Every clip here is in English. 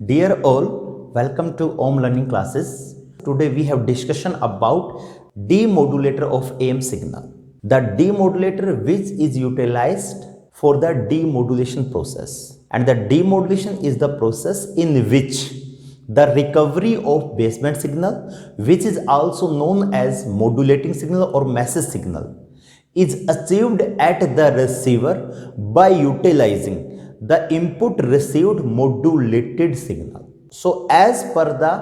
Dear all, welcome to Om Learning Classes. Today we have discussion about demodulator of AM signal. The demodulator which is utilized for the demodulation process. And the demodulation is the process in which the recovery of baseband signal, which is also known as modulating signal or message signal, is achieved at the receiver by utilizing the input received modulated signal. So as per the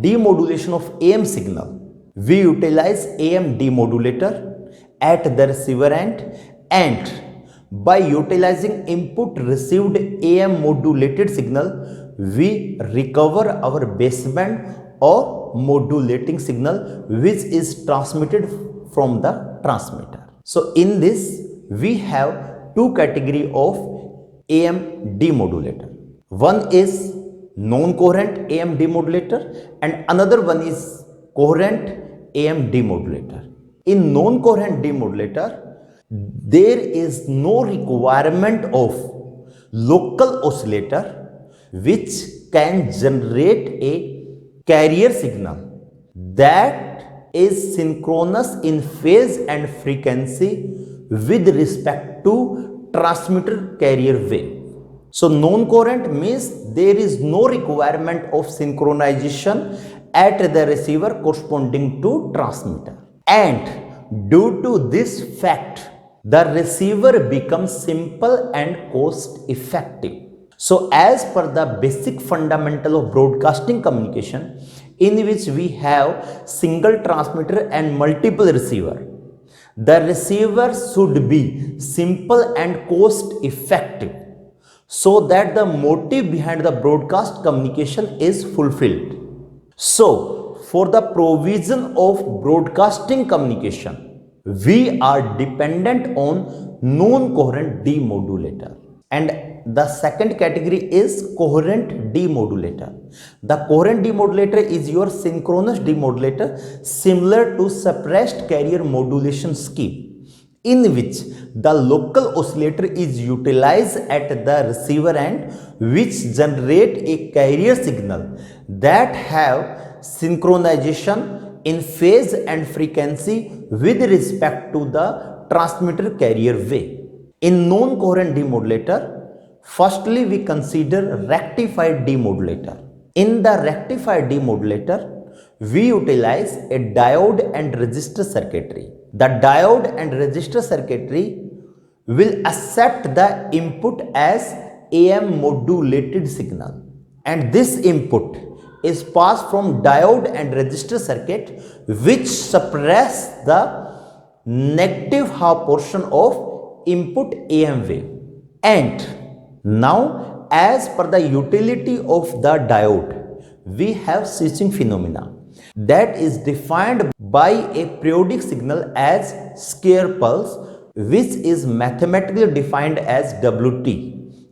demodulation of AM signal, we utilize AM demodulator at the receiver end, and by utilizing input received AM modulated signal, we recover our baseband or modulating signal which is transmitted from the transmitter. So in this we have two category of AM demodulator. One is non-coherent AM demodulator and another one is coherent AM demodulator. In non-coherent demodulator, there is no requirement of local oscillator which can generate a carrier signal that is synchronous in phase and frequency with respect to transmitter carrier wave. So non-coherent means there is no requirement of synchronization at the receiver corresponding to transmitter. And due to this fact, the receiver becomes simple and cost effective. So as per the basic fundamental of broadcasting communication, in which we have single transmitter and multiple receiver, the receiver should be simple and cost effective so that the motive behind the broadcast communication is fulfilled. So for the provision of broadcasting communication, we are dependent on non-coherent demodulator. And the second category is coherent demodulator. The coherent demodulator is your synchronous demodulator similar to suppressed carrier modulation scheme, in which the local oscillator is utilized at the receiver end, which generate a carrier signal that have synchronization in phase and frequency with respect to the transmitter carrier wave. In non-coherent demodulator, firstly, we consider rectified demodulator. In the rectified demodulator, we utilize a diode and resistor circuitry. The diode and resistor circuitry will accept the input as AM modulated signal, and this input is passed from diode and resistor circuit, which suppress the negative half portion of input AM wave. And now, as per the utility of the diode, we have switching phenomena that is defined by a periodic signal as square pulse, which is mathematically defined as WT,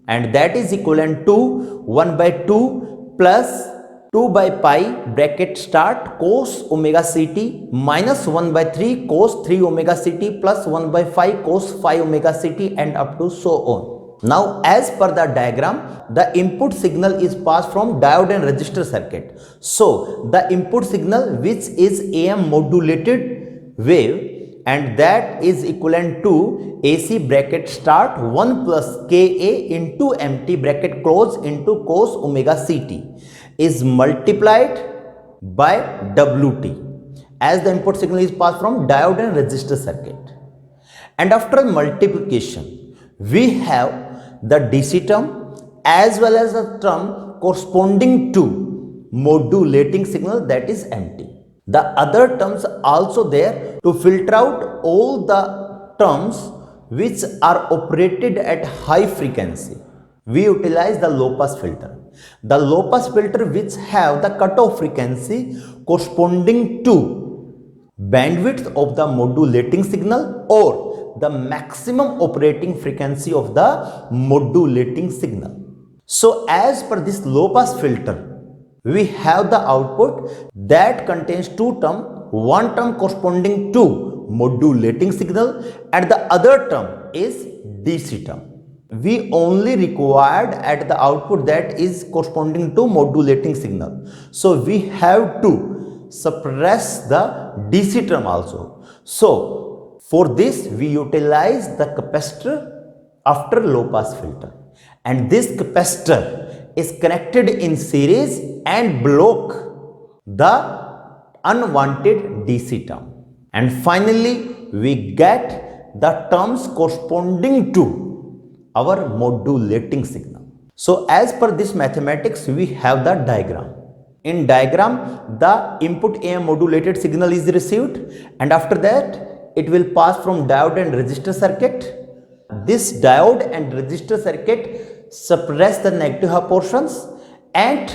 and that is equivalent to 1 by 2 plus 2 by pi bracket start cos omega ct minus 1 by 3 cos 3 omega ct plus 1 by 5 cos 5 omega ct and up to so on. Now, as per the diagram, the input signal is passed from diode and resistor circuit. So, the input signal which is AM modulated wave, and that is equivalent to AC bracket start 1 plus Ka into empty bracket close into cos omega ct is multiplied by WT, as the input signal is passed from diode and resistor circuit. And after multiplication, we have the DC term as well as the term corresponding to modulating signal, that is empty. The other terms also there to filter out all the terms which are operated at high frequency. We utilize the low pass filter. The low pass filter which have the cutoff frequency corresponding to bandwidth of the modulating signal or the maximum operating frequency of the modulating signal. So as per this low pass filter, we have the output that contains two terms, one term corresponding to modulating signal and the other term is DC term. we only required at the output that is corresponding to modulating signal. So we have to suppress the DC term also. So for this we utilize the capacitor after low pass filter, and this capacitor is connected in series and block the unwanted DC term. And finally we get the terms corresponding to our modulating signal. So as per this mathematics, we have the diagram. In diagram, the input AM modulated signal is received, and after that it will pass from diode and resistor circuit. This diode and resistor circuit suppress the negative half portions, and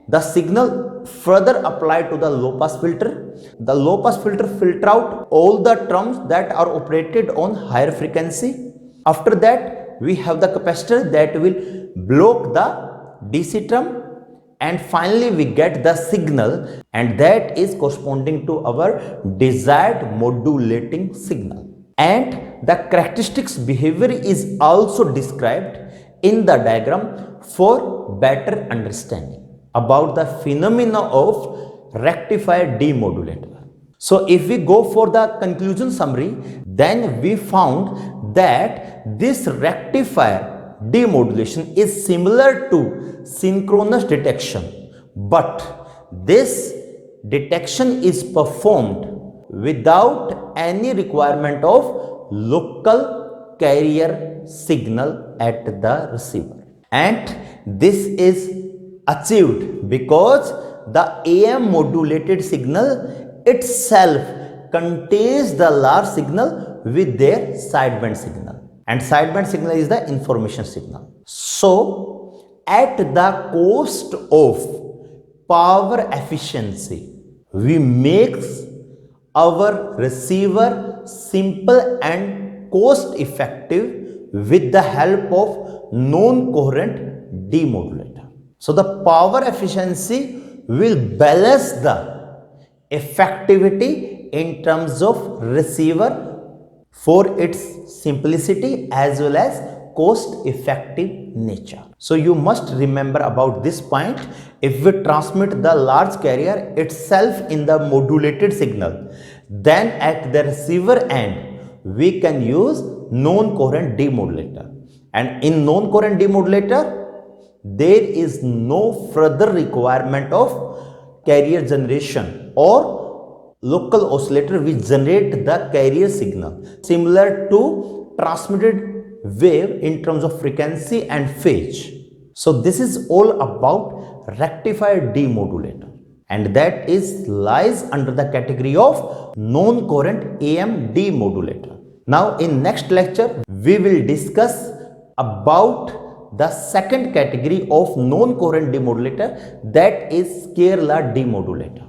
the signal further applied to the low pass filter. The low pass filter filter out all the terms that are operated on higher frequency. After that we have the capacitor that will block the DC term, and finally we get the signal, and that is corresponding to our desired modulating signal. And the characteristics behavior is also described in the diagram for better understanding about the phenomena of rectifier demodulator. So if we go for the conclusion summary, then we found that this rectifier demodulation is similar to synchronous detection, but this detection is performed without any requirement of local carrier signal at the receiver. And this is achieved because the AM modulated signal itself contains the large signal with their sideband signal, and sideband signal is the information signal. So at the cost of power efficiency, we make our receiver simple and cost effective with the help of non-coherent demodulator. So the power efficiency will balance the effectivity in terms of receiver for its simplicity as well as cost effective nature. So you must remember about this point. If we transmit the large carrier itself in the modulated signal, then at the receiver end we can use non-coherent demodulator, and in non-coherent demodulator there is no further requirement of carrier generation or local oscillator which generate the carrier signal, similar to transmitted wave in terms of frequency and phase. So this is all about rectifier demodulator, and that is lies under the category of non-coherent AM demodulator. Now in next lecture we will discuss about the second category of non-coherent demodulator, that is scalar demodulator.